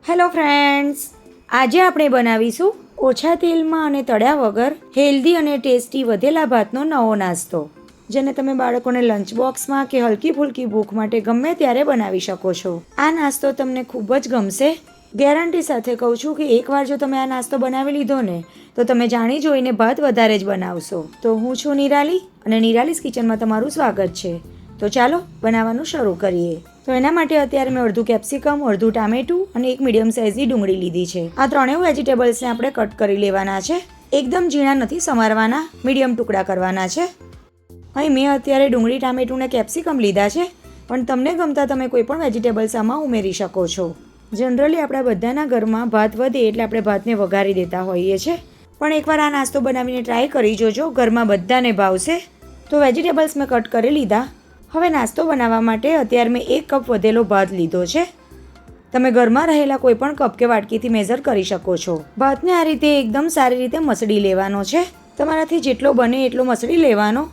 Hello friends, આજે આપણે બનાવીશું ઓછા તેલમાં અને તળ્યા વગર હેલ્ધી અને ટેસ્ટી વધેલા ભાતનો નવો નાસ્તો, જેને તમે બાળકોને લંચ બોક્સમાં કે હલકી ફૂલકી ભૂખ માટે ગમે ત્યારે બનાવી શકો છો. આ નાસ્તો તમને ખૂબ જ ગમશે. ગેરંટી સાથે કહું છું કે એકવાર જો તમે આ નાસ્તો બનાવી લીધો ને તો તમે જાણી જોઈને ભાત વધારે જ બનાવશો. તો હું છું નિરાલી અને નિરાલીસ કિચનમાં તમારું સ્વાગત છે. તો ચાલો બનાવવાનું શરૂ કરીએ. તો એના માટે અત્યારે મેં અડધું કેપ્સિકમ, અડધું ટામેટું અને એક મીડિયમ સાઇઝની ડુંગળી લીધી છે. આ ત્રણેય વેજીટેબલ્સને આપણે કટ કરી લેવાના છે. એકદમ ઝીણા નથી સમારવાના, મીડિયમ ટુકડા કરવાના છે. અહીં મેં અત્યારે ડુંગળી, ટામેટું ને કેપ્સિકમ લીધા છે, પણ તમને ગમતા તમે કોઈ પણ વેજીટેબલ્સ આમાં ઉમેરી શકો છો. જનરલી આપણા બધાના ઘરમાં ભાત વધે એટલે આપણે ભાતને વઘારી દેતા હોઈએ છીએ, પણ એકવાર આ નાસ્તો બનાવીને ટ્રાય કરી જોજો, ઘરમાં બધાને ભાવશે. તો વેજીટેબલ્સ મેં કટ કરી લીધા. હવે નાસ્તો બનાવવા માટે અત્યારે મેં 1 કપ વધેલો ભાત લીધો છે. તમે ઘરમાં રહેલા કોઈ પણ કપ કે વાટકીથી મેઝર કરી શકો છો. ભાતને આ રીતે એકદમ સારી રીતે મસળી લેવાનો છે. તમારાથી જેટલો બને એટલો મસળી લેવાનો.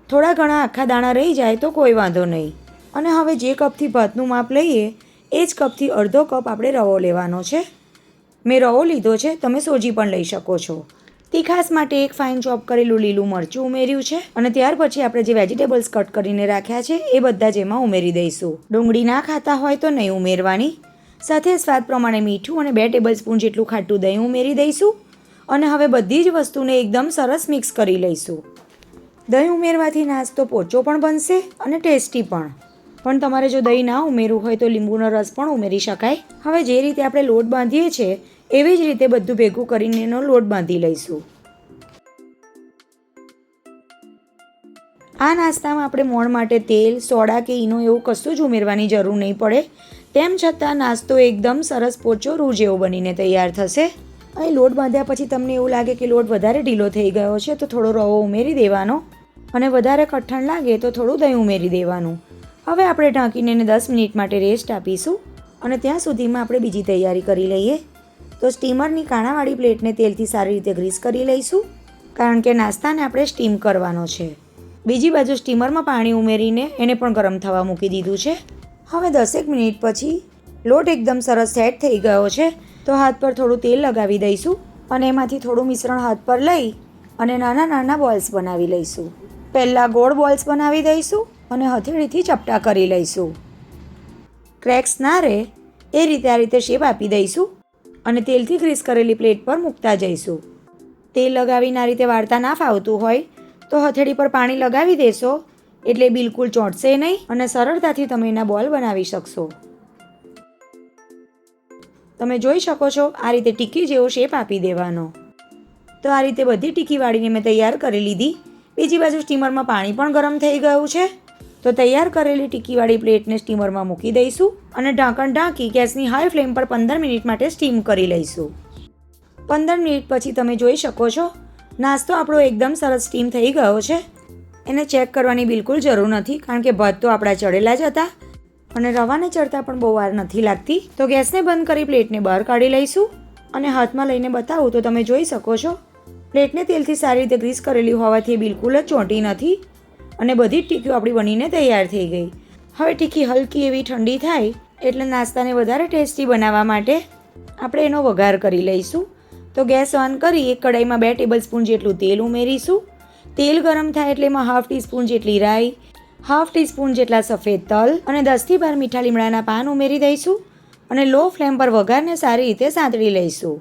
થોડા ઘણા આખા દાણા રહી જાય તો કોઈ વાંધો નહીં. અને હવે જે કપથી ભાતનું માપ લઈએ એ જ કપથી અડધો કપ આપણે રવો લેવાનો છે. મેં રવો લીધો છે, તમે સોજી પણ લઈ શકો છો. તીખાસ માટે એક ફાઇન ચોપ કરેલું લીલું મરચું ઉમેર્યું છે અને ત્યાર પછી આપણે જે વેજીટેબલ્સ કટ કરીને રાખ્યા છે એ બધા જ એમાં ઉમેરી દઈશું. ડુંગળી ના ખાતા હોય તો નહીં ઉમેરવાની. સાથે સ્વાદ પ્રમાણે મીઠું અને 2 ટેબલ સ્પૂન જેટલું ખાટું દહીં ઉમેરી દઈશું. અને હવે બધી જ વસ્તુને એકદમ સરસ મિક્સ કરી લઈશું. દહીં ઉમેરવાથી નાસ્તો પોચો પણ બનશે અને ટેસ્ટી પણ તમારે જો દહીં ના ઉમેરવું હોય તો લીંબુનો રસ પણ ઉમેરી શકાય. હવે જે રીતે આપણે લોટ બાંધીએ છીએ એવી જ રીતે બધું ભેગું કરીને એનો લોટ બાંધી લઈશું. આ નાસ્તામાં આપણે મોણ માટે તેલ, સોડા કે ઈનો એવું કશું જ ઉમેરવાની જરૂર નહીં પડે. તેમ છતાં નાસ્તો એકદમ સરસ પોચો રૂ જેવો બનીને તૈયાર થશે. અહીં લોટ બાંધ્યા પછી તમને એવું લાગે કે લોટ વધારે ઢીલો થઈ ગયો છે તો થોડો રવો ઉમેરી દેવાનો અને વધારે કઠણ લાગે તો થોડું દહીં ઉમેરી દેવાનું. હવે આપણે ઢાંકીને એને 10 મિનિટ માટે રેસ્ટ આપીશું અને ત્યાં સુધીમાં આપણે બીજી તૈયારી કરી લઈએ. તો સ્ટીમરની કાણાવાળી પ્લેટને તેલથી સારી રીતે ગ્રીસ કરી લઈશું, કારણ કે નાસ્તાને આપણે સ્ટીમ કરવાનો છે. બીજી બાજુ સ્ટીમરમાં પાણી ઉમેરીને એને પણ ગરમ થવા મૂકી દીધું છે. હવે 10 મિનિટ પછી લોટ એકદમ સરસ સેટ થઈ ગયો છે તો હાથ પર થોડું તેલ લગાવી દઈશું અને એમાંથી થોડું મિશ્રણ હાથ પર લઈ અને નાના નાના બોલ્સ બનાવી લઈશું. પહેલાં ગોળ બોલ્સ બનાવી દઈશું અને હથેળીથી ચપટા કરી લઈશું. ક્રેક્સ ના રહે એ રીતે આ રીતે શેપ આપી દઈશું અને તેલથી ગ્રીસ કરેલી પ્લેટ પર મૂકતા જઈશું. તેલ લગાવીને આ રીતે વાળતા ના ફાવતું હોય તો હથેળી પર પાણી લગાવી દેશો એટલે બિલકુલ ચોંટશે નહીં અને સરળતાથી તમે એના બોલ બનાવી શકશો. તમે જોઈ શકો છો આ રીતે ટીકી જેવો શેપ આપી દેવાનો. તો આ રીતે બધી ટીકી વાળીને મેં તૈયાર કરી લીધી. બીજી બાજુ સ્ટીમરમાં પાણી પણ ગરમ થઈ ગયું છે તો તૈયાર કરેલી ટીકીવાળી પ્લેટને સ્ટીમરમાં મૂકી દઈશું અને ઢાંકણ ઢાંકી ગેસની હાઈ ફ્લેમ પર 15 મિનિટ માટે સ્ટીમ કરી લઈશું. 15 મિનિટ પછી તમે જોઈ શકો છો નાસ્તો આપણો એકદમ સરસ સ્ટીમ થઈ ગયો છે. એને ચેક કરવાની બિલકુલ જરૂર નથી, કારણ કે ભાત તો આપણા ચડેલા જ હતા અને રવાને ચડતા પણ બહુ વાર નથી લાગતી. તો ગેસને બંધ કરી પ્લેટને બહાર કાઢી લઈશું અને હાથમાં લઈને બતાવું તો તમે જોઈ શકો છો પ્લેટને તેલથી સારી રીતે ગ્રીસ કરેલી હોવાથી બિલકુલ જ ચોંટી નથી અને બધી જ ટીકીઓ આપણી બનીને તૈયાર થઈ ગઈ. હવે ટીકી હલકી એવી ઠંડી થાય એટલે નાસ્તાને વધારે ટેસ્ટી બનાવવા માટે આપણે એનો વઘાર કરી લઈશું. તો ગેસ ઓન કરી એક કડાઈમાં 2 ટેબલ સ્પૂન જેટલું તેલ ઉમેરીશું. તેલ ગરમ થાય એટલે એમાં 1/2 ટીસ્પૂન જેટલી રાઈ, 1/2 ટીસ્પૂન જેટલા સફેદ તલ અને 10 થી 12 મીઠા લીમડાના પાન ઉમેરી દઈશું અને લો ફ્લેમ પર વઘારને સારી રીતે સાંતળી લઈશું.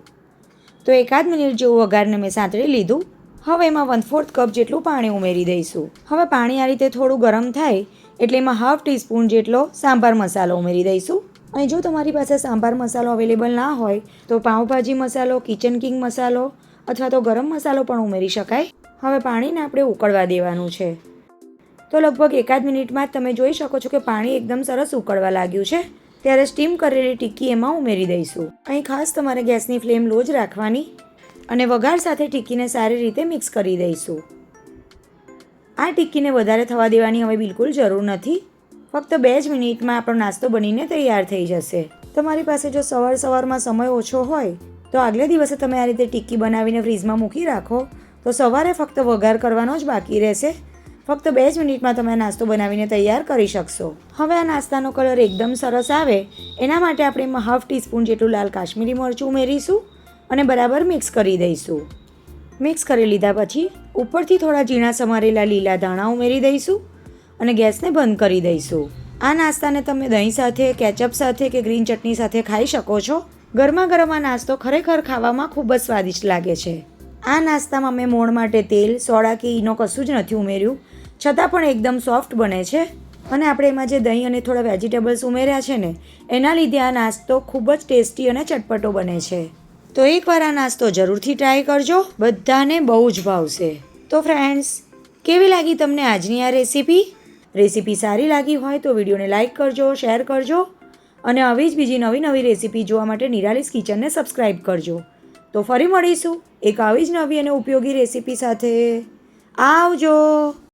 તો 1 મિનિટ જેવું વઘારને મેં સાંતળી લીધું. હવે એમાં 1/4 કપ જેટલું પાણી ઉમેરી દઈશું. હવે પાણી આ રીતે થોડું ગરમ થાય એટલે એમાં 1/2 ટીસ્પૂન જેટલો સાંભાર મસાલો ઉમેરી દઈશું. અને જો તમારી પાસે સાંભાર મસાલો અવેલેબલ ના હોય તો પાઉંભાજી મસાલો, કિચન કિંગ મસાલો અથવા તો ગરમ મસાલો પણ ઉમેરી શકાય. હવે પાણીને આપણે ઉકળવા દેવાનું છે. તો લગભગ 1 મિનિટમાં જ તમે જોઈ શકો છો કે પાણી એકદમ સરસ ઉકળવા લાગ્યું છે. ત્યારે સ્ટીમ કરેલી ટીકી એમાં ઉમેરી દઈશું. અહીં ખાસ તમારે ગેસની ફ્લેમ લો જ રાખવાની અને વઘાર સાથે ટીકીને સારી રીતે મિક્સ કરી દઈશું. આ ટીકીને વધારે થવા દેવાની હવે બિલકુલ જરૂર નથી. ફક્ત 2 જ મિનિટમાં આપણો નાસ્તો બનીને તૈયાર થઈ જશે. તમારી પાસે જો સવારમાં સમય ઓછો હોય તો આગલે દિવસે તમે આ રીતે ટીકી બનાવીને ફ્રીજમાં મૂકી રાખો તો સવારે ફક્ત વઘાર કરવાનો જ બાકી રહેશે ફક્ત 2 જ મિનિટમાં તમે આ નાસ્તો બનાવીને તૈયાર કરી શકશો. હવે આ નાસ્તાનો કલર એકદમ સરસ આવે એના માટે આપણે એમાં 1/2 ટીસ્પૂન જેટલું લાલ કાશ્મીરી મરચું ઉમેરીશું અને બરાબર મિક્સ કરી દઈશું. મિક્સ કરી લીધા પછી ઉપરથી થોડા ઝીણા સમારેલા લીલા ધાણા ઉમેરી દઈશું અને ગેસને બંધ કરી દઈશું. આ નાસ્તાને તમે દહીં સાથે, કેચઅપ સાથે કે ગ્રીન ચટણી સાથે ખાઈ શકો છો. ગરમા ગરમ આ નાસ્તો ખરેખર ખાવામાં ખૂબ જ સ્વાદિષ્ટ લાગે છે. આ નાસ્તામાં મેં મોણ માટે તેલ, સોડા કે ઈનો કશું જ નથી ઉમેર્યું, છતાં પણ એકદમ સોફ્ટ બને છે. અને આપણે એમાં જે દહીં અને થોડા વેજીટેબલ્સ ઉમેર્યા છે ને એના લીધે આ નાસ્તો ખૂબ જ ટેસ્ટી અને ચટપટો બને છે. તો એકવાર આ નાસ્તો જરૂરથી ટ્રાય કરજો, બધાને બહુ જ ભાવશે. તો ફ્રેન્ડ્સ, કેવી લાગી તમને આજની આ રેસીપી? રેસીપી સારી લાગી હોય તો વિડીયોને લાઇક કરજો, શેર કરજો અને આવી જ બીજી નવી રેસીપી જોવા માટે નિરાલીસ કિચનને સબસ્ક્રાઈબ કરજો. તો ફરી મળીશું એક આવી જ નવી અને ઉપયોગી રેસીપી સાથે. આવજો.